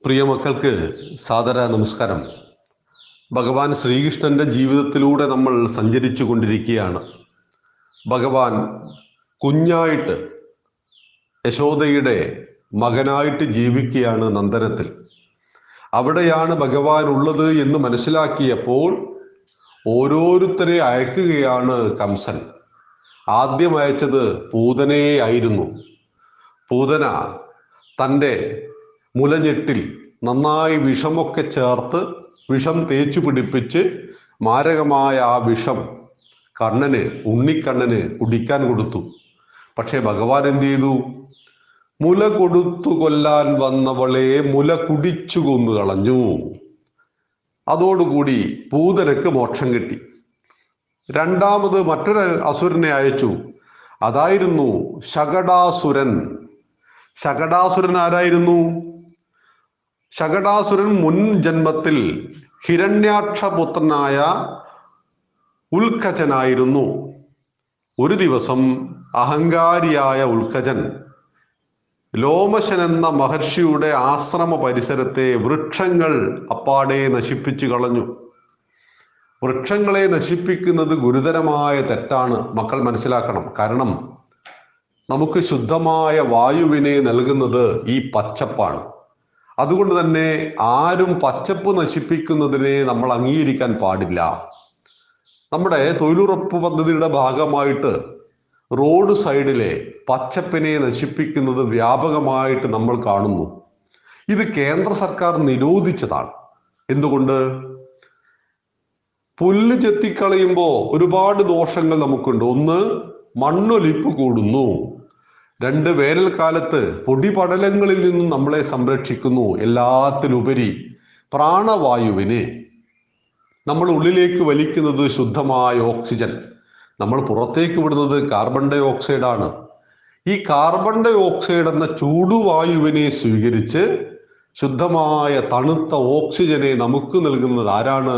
പ്രിയ മക്കൾക്ക് സാദര നമസ്കാരം. ഭഗവാൻ ശ്രീകൃഷ്ണന്റെ ജീവിതത്തിലൂടെ നമ്മൾ സഞ്ചരിച്ചു കൊണ്ടിരിക്കുകയാണ്. ഭഗവാൻ കുഞ്ഞായിട്ട് യശോദയുടെ മകനായിട്ട് ജീവിക്കുകയാണ് നന്ദനത്തിൽ. അവിടെയാണ് ഭഗവാൻ ഉള്ളത് എന്ന് മനസ്സിലാക്കിയപ്പോൾ ഓരോരുത്തരെ അയക്കുകയാണ് കംസൻ. ആദ്യം അയച്ചത് പൂതനയെ ആയിരുന്നു. പൂതന തൻ്റെ മുലഞ്ഞെട്ടിൽ നന്നായി വിഷമൊക്കെ ചേർത്ത് വിഷം തേച്ചു പിടിപ്പിച്ച് മാരകമായ ആ വിഷം ഉണ്ണിക്കണ്ണന് കുടിക്കാൻ കൊടുത്തു. പക്ഷേ ഭഗവാൻ എന്ത് ചെയ്തു? മുല കൊടുത്തു കൊല്ലാൻ വന്നവളെ മുല കുടിച്ചു കൊന്നു കളഞ്ഞു. അതോടുകൂടി പൂതനക്ക് മോക്ഷം കിട്ടി. രണ്ടാമത് മറ്റൊരു അസുരനെ അയച്ചു. അതായിരുന്നു ശകടാസുരൻ. ശകടാസുരൻ ആരായിരുന്നു? ശകടാസുരൻ മുൻ ജന്മത്തിൽ ഹിരണ്യാക്ഷപുത്രനായ ഉൽക്കജനായിരുന്നു. ഒരു ദിവസം അഹങ്കാരിയായ ഉൽക്കജൻ ലോമശൻ എന്ന മഹർഷിയുടെ ആശ്രമ പരിസരത്തെ വൃക്ഷങ്ങൾ അപ്പാടെ നശിപ്പിച്ചു കളഞ്ഞു. വൃക്ഷങ്ങളെ നശിപ്പിക്കുന്നത് ഗുരുതരമായ തെറ്റാണ്, മക്കൾ മനസ്സിലാക്കണം. കാരണം നമുക്ക് ശുദ്ധമായ വായുവിനെ നൽകുന്നത് ഈ പച്ചപ്പാണ്. അതുകൊണ്ട് തന്നെ ആരും പച്ചപ്പ് നശിപ്പിക്കുന്നതിനെ നമ്മൾ അംഗീകരിക്കാൻ പാടില്ല. നമ്മുടെ തൊഴിലുറപ്പ് പദ്ധതിയുടെ ഭാഗമായിട്ട് റോഡ് സൈഡിലെ പച്ചപ്പിനെ നശിപ്പിക്കുന്നത് വ്യാപകമായിട്ട് നമ്മൾ കാണുന്നു. ഇത് കേന്ദ്ര സർക്കാർ നിരോധിച്ചതാണ്. എന്തുകൊണ്ട്? പുല്ല് ചെത്തിക്കളയുമ്പോൾ ഒരുപാട് ദോഷങ്ങൾ നമുക്കുണ്ട്. ഒന്ന്, മണ്ണൊലിപ്പ് കൂടുന്നു. രണ്ട്, വേനൽക്കാലത്ത് പൊടിപടലങ്ങളിൽ നിന്നും നമ്മളെ സംരക്ഷിക്കുന്നു. എല്ലാത്തിലുപരി പ്രാണവായുവിന് നമ്മൾ ഉള്ളിലേക്ക് വലിക്കുന്നത് ശുദ്ധമായ ഓക്സിജൻ, നമ്മൾ പുറത്തേക്ക് വിടുന്നത് കാർബൺ ഡൈ ഓക്സൈഡാണ്. ഈ കാർബൺ ഡൈ ഓക്സൈഡ് എന്ന ചൂടുവായുവിനെ സ്വീകരിച്ച് ശുദ്ധമായ തണുത്ത ഓക്സിജനെ നമുക്ക് നൽകുന്നത് ആരാണ്?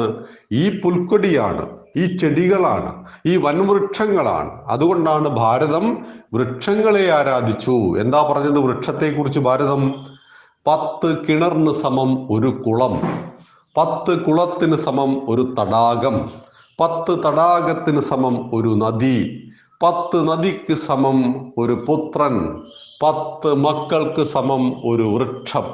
ഈ പുൽക്കൊടിയാണ്, ഈ ചെടികളാണ്, ഈ വൻവൃക്ഷങ്ങളാണ്. അതുകൊണ്ടാണ് ഭാരതം വൃക്ഷങ്ങളെ ആരാധിച്ചു. എന്താ പറഞ്ഞത് വൃക്ഷത്തെക്കുറിച്ച് ഭാരതം? 10 കിണറിന് സമം ഒരു കുളം, 10 കുളത്തിന് സമം ഒരു തടാകം, 10 തടാകത്തിന് സമം ഒരു നദി, 10 നദിക്ക് സമം ഒരു പുത്രൻ, 10 മക്കൾക്ക് സമം ഒരു വൃക്ഷം.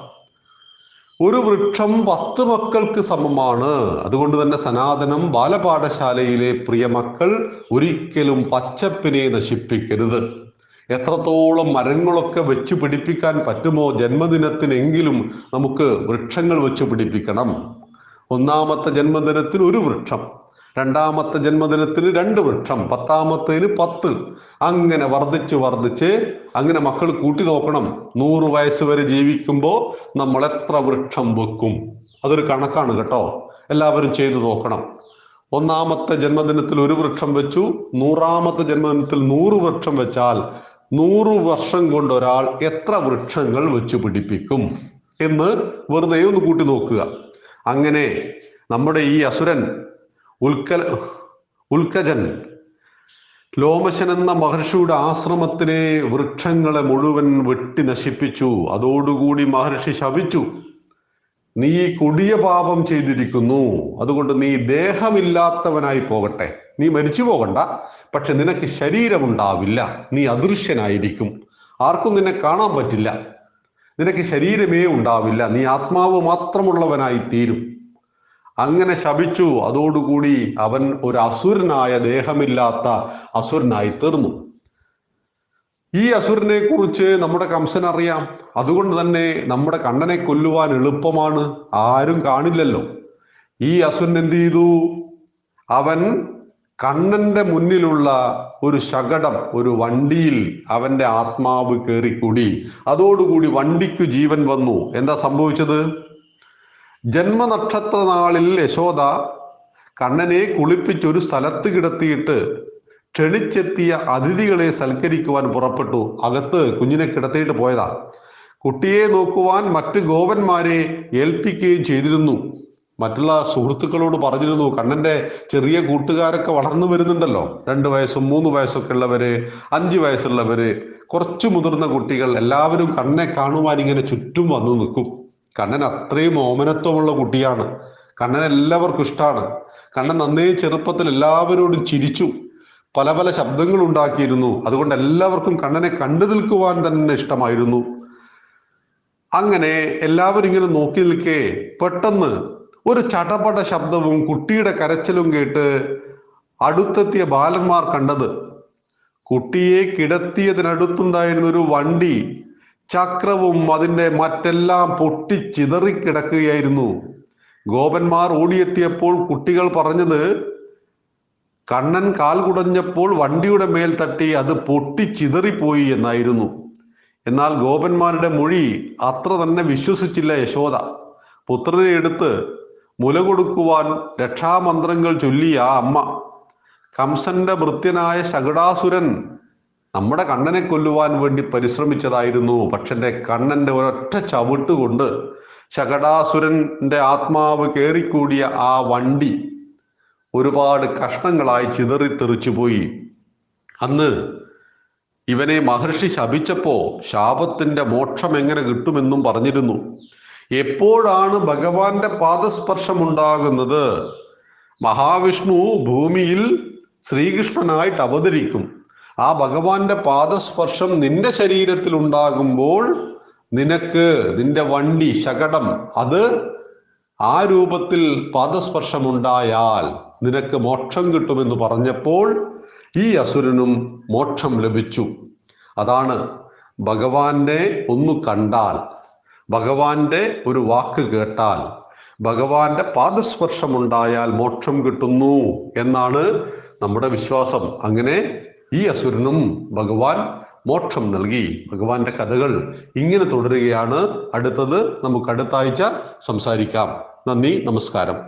ഒരു വൃക്ഷം 10 മക്കൾക്ക് സമമാണ്. അതുകൊണ്ട് തന്നെ സനാതനം ബാലപാഠശാലയിലെ പ്രിയ മക്കൾ ഒരിക്കലും പച്ചപ്പിനെ നശിപ്പിക്കരുത്. എത്രത്തോളം മരങ്ങളൊക്കെ വെച്ച് പിടിപ്പിക്കാൻ പറ്റുമോ ജന്മദിനത്തിനെങ്കിലും നമുക്ക് വൃക്ഷങ്ങൾ വെച്ച് പിടിപ്പിക്കണം. ഒന്നാമത്തെ ജന്മദിനത്തിന് ഒരു വൃക്ഷം, രണ്ടാമത്തെ ജന്മദിനത്തിന് 2 വൃക്ഷം, 10ാമത്തേന് 10. അങ്ങനെ വർദ്ധിച്ച് അങ്ങനെ മക്കൾ കൂട്ടി നോക്കണം. 100 വയസ്സ് വരെ ജീവിക്കുമ്പോൾ നമ്മൾ എത്ര വൃക്ഷം വെക്കും? അതൊരു കണക്കാണ് കേട്ടോ. എല്ലാവരും ചെയ്തു നോക്കണം. 1ാമത്തെ ജന്മദിനത്തിൽ 1 വൃക്ഷം വെച്ചു, 100ാമത്തെ ജന്മദിനത്തിൽ 100 വൃക്ഷം വെച്ചാൽ 100 വർഷം കൊണ്ട് ഒരാൾ എത്ര വൃക്ഷങ്ങൾ വെച്ച് പിടിപ്പിക്കും എന്ന് വെറുതെ ഒന്ന് കൂട്ടി നോക്കുക. അങ്ങനെ നമ്മുടെ ഈ അസുരൻ ഉൽക്കജൻ ലോമശൻ എന്ന മഹർഷിയുടെ ആശ്രമത്തിലെ വൃക്ഷങ്ങളെ മുഴുവൻ വെട്ടി നശിപ്പിച്ചു. അതോടുകൂടി മഹർഷി ശപിച്ചു, നീ കൊടിയ പാപം ചെയ്തിരിക്കുന്നു. അതുകൊണ്ട് നീ ദേഹമില്ലാത്തവനായി പോകട്ടെ. നീ മരിച്ചു പോകണ്ട, പക്ഷെ നിനക്ക് ശരീരമുണ്ടാവില്ല. നീ അദൃശ്യനായിരിക്കും, ആർക്കും നിന്നെ കാണാൻ പറ്റില്ല. നിനക്ക് ശരീരമേ ഉണ്ടാവില്ല, നീ ആത്മാവ് മാത്രമുള്ളവനായി തീരും. അങ്ങനെ ശപിച്ചു. അതോടുകൂടി അവൻ ഒരു അസുരനായ, ദേഹമില്ലാത്ത അസുരനായി തീർന്നു. ഈ അസുരനെ കുറിച്ച് നമ്മുടെ കംസൻ അറിയാം. അതുകൊണ്ട് തന്നെ നമ്മുടെ കണ്ണനെ കൊല്ലുവാൻ എളുപ്പമാണ്, ആരും കാണില്ലല്ലോ. ഈ അസുരൻ എന്ത് ചെയ്തു? അവൻ കണ്ണന്റെ മുന്നിലുള്ള ഒരു ശകടം, ഒരു വണ്ടിയിൽ അവന്റെ ആത്മാവ് കയറിക്കൂടി. അതോടുകൂടി വണ്ടിക്കു ജീവൻ വന്നു. എന്താ സംഭവിച്ചത്? ജന്മനക്ഷത്ര നാളിൽ യശോദ കണ്ണനെ കുളിപ്പിച്ചൊരു സ്ഥലത്ത് കിടത്തിയിട്ട് ക്ഷണിച്ചെത്തിയ അതിഥികളെ സൽക്കരിക്കുവാൻ പുറപ്പെട്ടു. അകത്ത് കുഞ്ഞിനെ കിടത്തിയിട്ട് പോയതാ. കുട്ടിയെ നോക്കുവാൻ മറ്റ് ഗോപന്മാരെ ഏൽപ്പിക്കുകയും ചെയ്തിരുന്നു. മറ്റുള്ള സുഹൃത്തുക്കളോട് പറഞ്ഞിരുന്നു, കണ്ണന്റെ ചെറിയ കൂട്ടുകാരൊക്കെ വളർന്നു വരുന്നുണ്ടല്ലോ, 2 വയസ്സും 3 വയസ്സൊക്കെ ഉള്ളവര്, 5 വയസ്സുള്ളവര്, കുറച്ചു മുതിർന്ന കുട്ടികൾ, എല്ലാവരും കണ്ണനെ കാണുവാൻ ഇങ്ങനെ ചുറ്റും വന്നു നിൽക്കും. കണ്ണൻ അത്രയും ഓമനത്വമുള്ള കുട്ടിയാണ്. കണ്ണൻ എല്ലാവർക്കും ഇഷ്ടമാണ്. കണ്ണൻ നന്നേ ചെറുപ്പത്തിൽ എല്ലാവരോടും ചിരിച്ചു, പല പല ശബ്ദങ്ങൾ ഉണ്ടാക്കിയിരുന്നു. അതുകൊണ്ട് എല്ലാവർക്കും കണ്ണനെ കണ്ടു നിൽക്കുവാൻ തന്നെ ഇഷ്ടമായിരുന്നു. അങ്ങനെ എല്ലാവരും ഇങ്ങനെ നോക്കി നിൽക്കേ പെട്ടെന്ന് ഒരു ചടപട ശബ്ദവും കുട്ടിയുടെ കരച്ചിലും കേട്ട് അടുത്തെത്തിയ ബാലന്മാർ കണ്ടത് കുട്ടിയെ കിടത്തിയതിനടുത്തുണ്ടായിരുന്ന ഒരു വണ്ടി ചക്രവും അതിൻ്റെ മറ്റെല്ലാം പൊട്ടിച്ചിതറിക്കിടക്കുകയായിരുന്നു. ഗോപന്മാർ ഓടിയെത്തിയപ്പോൾ കുട്ടികൾ പറഞ്ഞത് കണ്ണൻ കാൽ കുടഞ്ഞപ്പോൾ വണ്ടിയുടെ മേൽ തട്ടി അത് പൊട്ടിച്ചിതറിപ്പോയി എന്നായിരുന്നു. എന്നാൽ ഗോപന്മാരുടെ മൊഴി അത്ര തന്നെ വിശ്വസിച്ചില്ല യശോദ. പുത്രനെ എടുത്ത് മുല കൊടുക്കുവാൻ രക്ഷാമന്ത്രങ്ങൾ ചൊല്ലിയ അമ്മ. കംസന്റെ ഭൃത്യനായ ശകടാസുരൻ നമ്മുടെ കണ്ണനെ കൊല്ലുവാൻ വേണ്ടി പരിശ്രമിച്ചതായിരുന്നു. പക്ഷെ കണ്ണന്റെ ഒരൊറ്റ ചവിട്ട് കൊണ്ട് ശകടാസുരന്റെ ആത്മാവ് കയറിക്കൂടിയ ആ വണ്ടി ഒരുപാട് കഷ്ണങ്ങളായി ചിതറിത്തെറിച്ചു പോയി. അന്ന് ഇവനെ മഹർഷി ശപിച്ചപ്പോ ശാപത്തിന്റെ മോക്ഷം എങ്ങനെ കിട്ടുമെന്നും പറഞ്ഞിരുന്നു. എപ്പോഴാണ് ഭഗവാന്റെ പാദസ്പർശം ഉണ്ടാകുന്നത്? മഹാവിഷ്ണു ഭൂമിയിൽ ശ്രീകൃഷ്ണനായിട്ട് അവതരിക്കും. ആ ഭഗവാന്റെ പാദസ്പർശം നിന്റെ ശരീരത്തിൽ ഉണ്ടാകുമ്പോൾ നിനക്ക് നിന്റെ വണ്ടി ശകടം അത് ആ രൂപത്തിൽ പാദസ്പർശമുണ്ടായാൽ നിനക്ക് മോക്ഷം കിട്ടുമെന്ന് പറഞ്ഞപ്പോൾ ഈ അസുരനും മോക്ഷം ലഭിച്ചു. അതാണ് ഭഗവാന്റെ ഒന്ന് കണ്ടാൽ, ഭഗവാന്റെ ഒരു വാക്ക് കേട്ടാൽ, ഭഗവാന്റെ പാദസ്പർശമുണ്ടായാൽ മോക്ഷം കിട്ടുന്നു എന്നാണ് നമ്മുടെ വിശ്വാസം. അങ്ങനെ ഈ അസുരനും ഭഗവാൻ മോക്ഷം നൽകി. ഭഗവാന്റെ കഥകൾ ഇങ്ങനെ തുടരുകയാണ്. അടുത്തത് നമുക്ക് അടുത്ത ആഴ്ച സംസാരിക്കാം. നന്ദി, നമസ്കാരം.